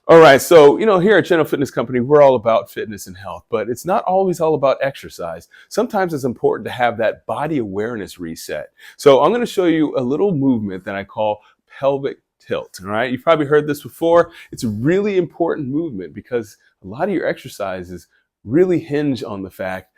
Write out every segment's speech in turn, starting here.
All right, so here at General Fitness Company, we're all about fitness and health, but it's not always all about exercise. Sometimes it's important to have that body awareness reset. So I'm going to show you a little movement that I call pelvic tilt. All right, you've probably heard this before. It's a really important movement because a lot of your exercises really hinge on the fact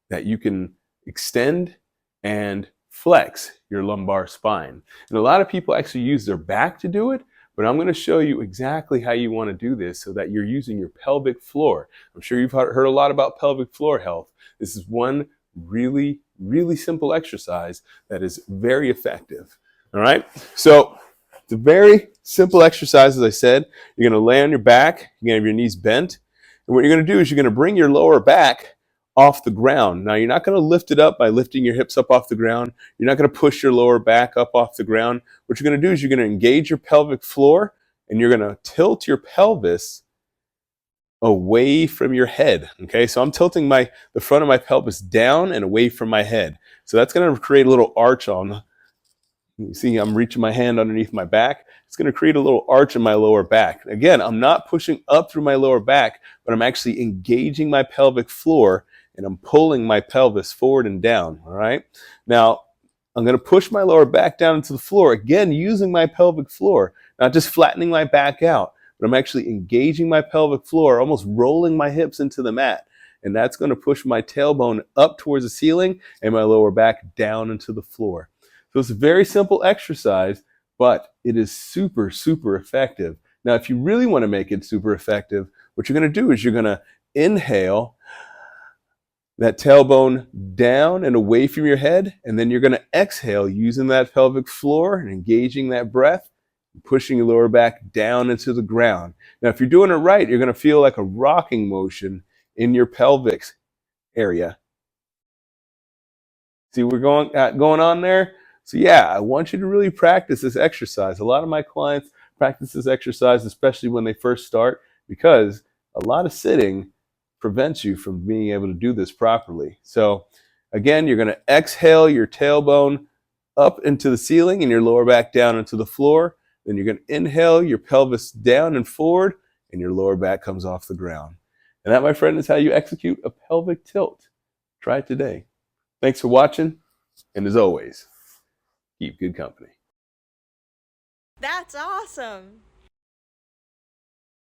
that you can extend and flex your lumbar spine. And a lot of people actually use their back to do it. But I'm going to show you exactly how you want to do this so that you're using your pelvic floor. I'm sure you've heard a lot about pelvic floor health. This is one really, really simple exercise that is very effective. All right? So it's a very simple exercise, as I said. You're going to lay on your back. You're going to have your knees bent. And what you're going to do is you're going to bring your lower back off the ground. Now, you're not going to lift it up by lifting your hips up off the ground. You're not going to push your lower back up off the ground. What you're going to do is you're going to engage your pelvic floor and you're going to tilt your pelvis away from your head. Okay, so I'm tilting the front of my pelvis down and away from my head. So that's going to create a little arch on. You see, I'm reaching my hand underneath my back. It's going to create a little arch in my lower back. Again, I'm not pushing up through my lower back, but I'm actually engaging my pelvic floor and I'm pulling my pelvis forward and down, all right? Now, I'm going to push my lower back down into the floor, again, using my pelvic floor, not just flattening my back out, but I'm actually engaging my pelvic floor, almost rolling my hips into the mat. And that's going to push my tailbone up towards the ceiling and my lower back down into the floor. So it's a very simple exercise, but it is super, super effective. Now, if you really want to make it super effective, what you're going to do is you're going to inhale that tailbone down and away from your head, and then you're going to exhale using that pelvic floor and engaging that breath, pushing your lower back down into the ground. Now, if you're doing it right, you're going to feel like a rocking motion in your pelvic area. See what's going on there? So yeah, I want you to really practice this exercise. A lot of my clients practice this exercise, especially when they first start, because a lot of sitting prevents you from being able to do this properly. So again, you're going to exhale your tailbone up into the ceiling and your lower back down into the floor. Then you're going to inhale your pelvis down and forward and your lower back comes off the ground. And that, my friend, is how you execute a pelvic tilt. Try it today. Thanks for watching. And as always, keep good company. That's awesome.